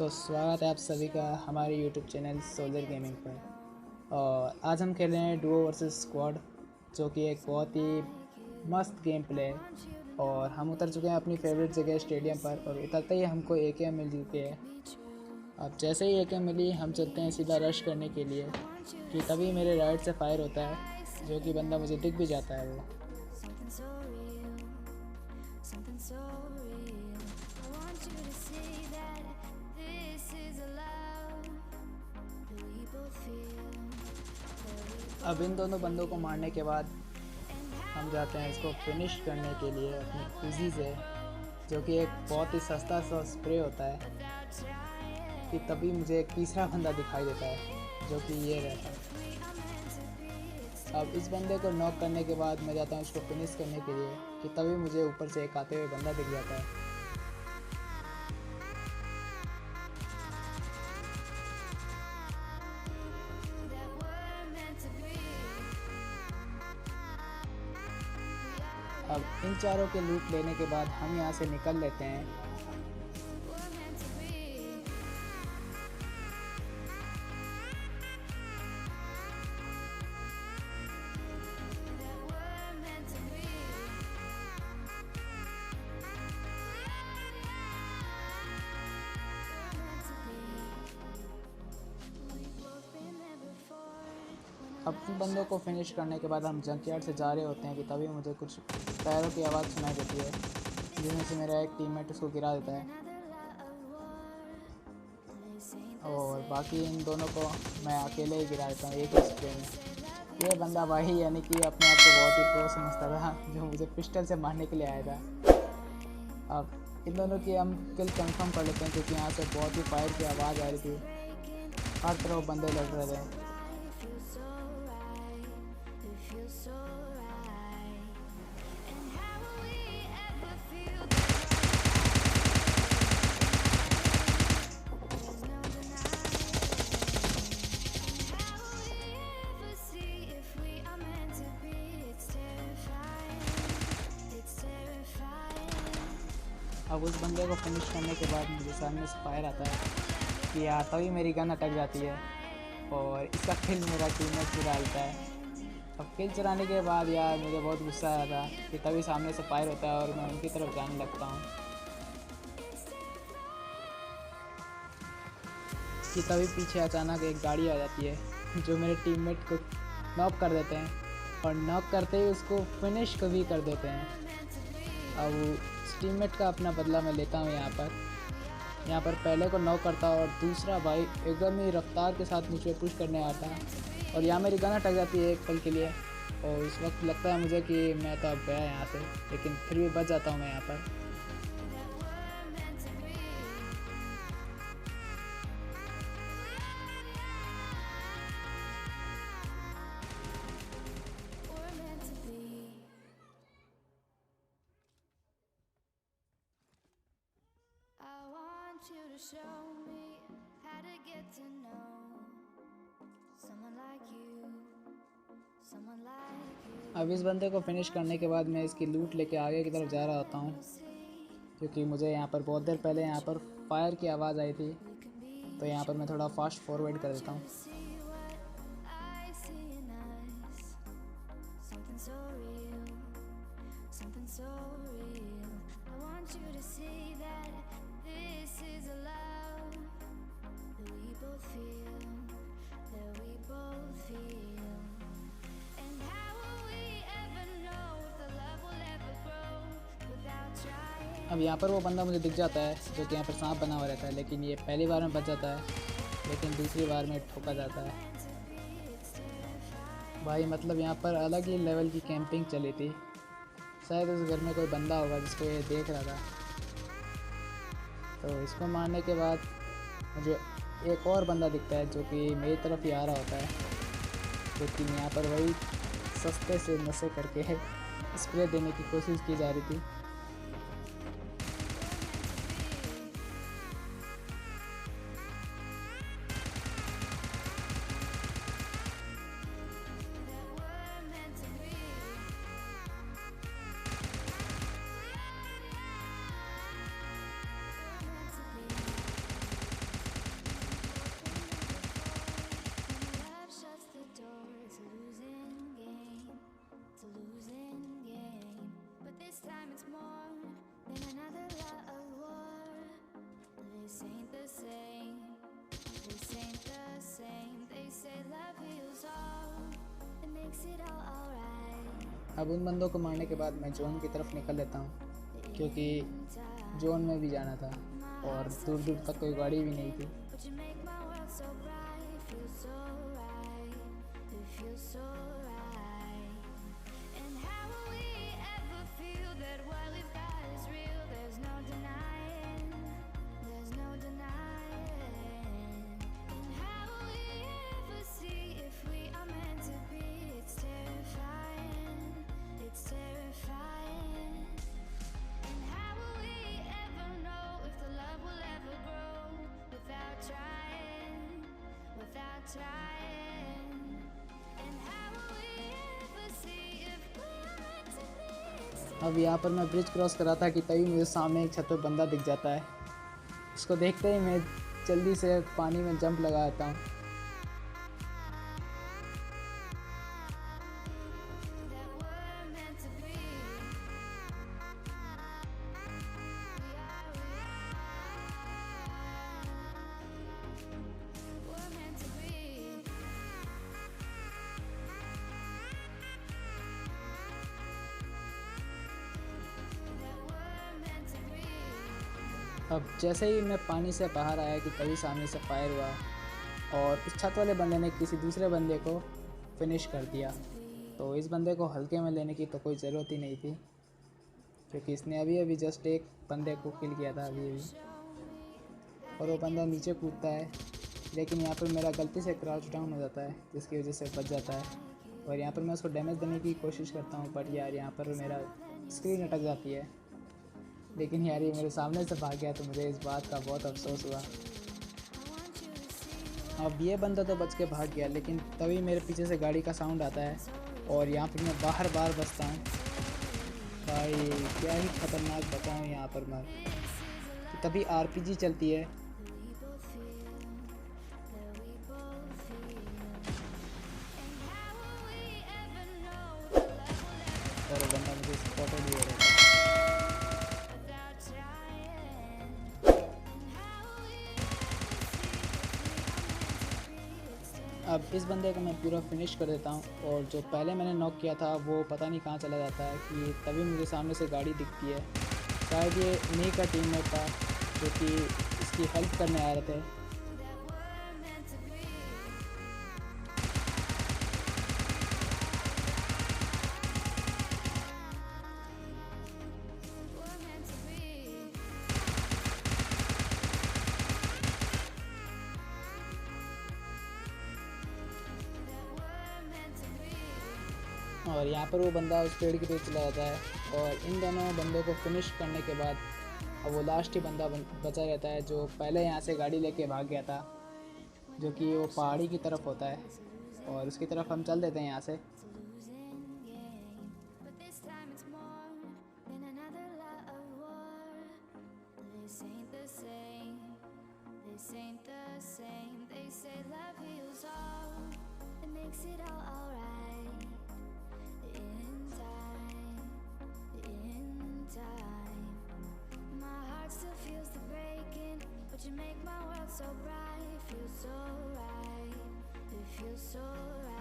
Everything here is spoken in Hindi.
तो स्वागत है आप सभी का हमारे YouTube चैनल सोल्जर गेमिंग पर। और आज हम खेल रहे हैं डुओ वर्सेस स्क्वाड, जो कि एक बहुत ही मस्त गेम प्ले है। और हम उतर चुके हैं अपनी फेवरेट जगह स्टेडियम पर, और उतरते ही हमको AKM मिल चुकी है। अब जैसे ही AKM मिली हम चलते हैं सीधा रश करने के लिए, कि तभी मेरे राइट से फायर होता है, जो कि बंदा मुझे दिख भी जाता है वो। अब इन दोनों बंदों को मारने के बाद हम जाते हैं इसको फिनिश करने के लिए अपनी उजी से, जो कि एक बहुत ही सस्ता सा स्प्रे होता है। कि तभी मुझे एक तीसरा बंदा दिखाई देता है, जो कि ये रहता है। अब इस बंदे को नॉक करने के बाद मैं जाता हूँ इसको फिनिश करने के लिए, कि तभी मुझे ऊपर से एक आते हुए बंदा दिख जाता है। अब इन चारों के लूट लेने के बाद हम यहाँ से निकल लेते हैं। अब इन बंदों को फिनिश करने के बाद हम जंकयार्ड से जा रहे होते हैं, कि तभी मुझे कुछ पैरों की आवाज़ सुनाई देती है, जिसमें से मेरा एक टीममेट उसको गिरा देता है। और बाकी इन दोनों को मैं अकेले ही गिरा देता हूँ एक ही स्प्रे में। ये बंदा भाई यानी कि अपने आप को बहुत ही प्रो समझता था, जो मुझे पिस्टल से मारने के लिए आया था। अब इन दोनों की हम किल कंफर्म कर लेते हैं, क्योंकि यहाँ से बहुत ही फायर की आवाज़ आ रही थी, हर तरफ बंदे लड़ रहे थे। अब उस बंदे को फिनिश करने के बाद मुझे सामने से फायर आता है, कि यार तभी मेरी गन अटक जाती है और इसका किल मेरा टीममेट चुरा लेता है। अब किल चुराने के बाद यार मुझे बहुत गुस्सा आया था, कि तभी सामने से फायर होता है और मैं उनकी तरफ जाने लगता हूँ, कि तभी पीछे अचानक एक गाड़ी आ जाती है, जो मेरे टीममेट को नॉक कर देते हैं, और नॉक करते ही उसको फिनिश कभी कर देते हैं। अब टीममेट का अपना बदला मैं लेता हूँ यहाँ पर पहले को नॉक करता और दूसरा भाई एकदम ही रफ्तार के साथ मुझ पर पुश करने आता है, और यहाँ मेरी गन अटक जाती है एक पल के लिए। और उस वक्त लगता है मुझे कि मैं तो अब गया यहाँ से, लेकिन फिर भी बच जाता हूँ मैं यहाँ पर। अब इस बंदे को फिनिश करने के बाद मैं इसकी लूट लेके आगे की तरफ जा रहा होता हूँ, क्योंकि मुझे यहाँ पर बहुत देर पहले यहाँ पर फायर की आवाज़ आई थी, तो यहाँ पर मैं थोड़ा फास्ट फॉरवर्ड कर देता हूँ। अब यहाँ पर वो बंदा मुझे दिख जाता है, जो कि यहाँ पर सांप बना हुआ रहता है, लेकिन ये पहली बार में बच जाता है, लेकिन दूसरी बार में ठोका जाता है। भाई मतलब यहाँ पर अलग ही लेवल की कैंपिंग चली थी। शायद उस घर में कोई बंदा होगा जिसको ये देख रहा था। तो इसको मारने के बाद मुझे एक और बंदा दिखता है, जो कि मेरी तरफ ही आ रहा होता है, लेकिन यहाँ पर वही सस्ते से नशे करके स्प्रे देने की कोशिश की जा रही थी। अब उन बंदों को मारने के बाद मैं जोन की तरफ निकल लेता हूँ, क्योंकि जोन में भी जाना था और दूर दूर तक कोई गाड़ी भी नहीं थी। अब यहाँ पर मैं ब्रिज क्रॉस कर रहा था कि तभी मुझे सामने एक छत पर बंदा दिख जाता है। उसको देखते ही मैं जल्दी से पानी में जंप लगाता हूँ। अब जैसे ही मैं पानी से बाहर आया कि तभी सामने से फायर हुआ और इस छत वाले बंदे ने किसी दूसरे बंदे को फिनिश कर दिया। तो इस बंदे को हल्के में लेने की तो कोई ज़रूरत ही नहीं थी, क्योंकि इसने अभी अभी जस्ट एक बंदे को किल किया था अभी और वो बंदा नीचे कूदता है, लेकिन यहाँ पर मेरा गलती से क्राउच डाउन हो जाता है, जिसकी वजह से बच जाता है। और यहाँ पर मैं उसको डैमेज देने की कोशिश करता हूँ, बट यार यहाँ पर मेरा स्क्रीन अटक जाती है। लेकिन यार ये मेरे सामने से भाग गया, तो मुझे इस बात का बहुत अफसोस हुआ। अब ये बंदा तो बच के भाग गया, लेकिन तभी मेरे पीछे से गाड़ी का साउंड आता है और यहाँ पर मैं बार बार बचता हूँ। भाई क्या ही खतरनाक बताऊँ यहाँ पर मैं। तभी आरपीजी चलती है और वो बंदा मुझे स्पॉटेड भी हो रहा था। अब इस बंदे को मैं पूरा फिनिश कर देता हूँ और जो पहले मैंने नॉक किया था वो पता नहीं कहाँ चला जाता है कि तभी मुझे सामने से गाड़ी दिखती है। शायद ये नी का टीममेट था जो कि इसकी हेल्प करने आ रहे थे। और यहाँ पर वो बंदा उस पेड़ के पीछे चला जाता है और इन दोनों बंदों को फिनिश करने के बाद अब वो लास्ट ही बंदा बचा रहता है, जो पहले यहाँ से गाड़ी लेके भाग गया था, जो कि वो पहाड़ी की तरफ होता है। और उसकी तरफ हम चल देते हैं यहाँ से। You make my world so bright, feels so right, it feels so right.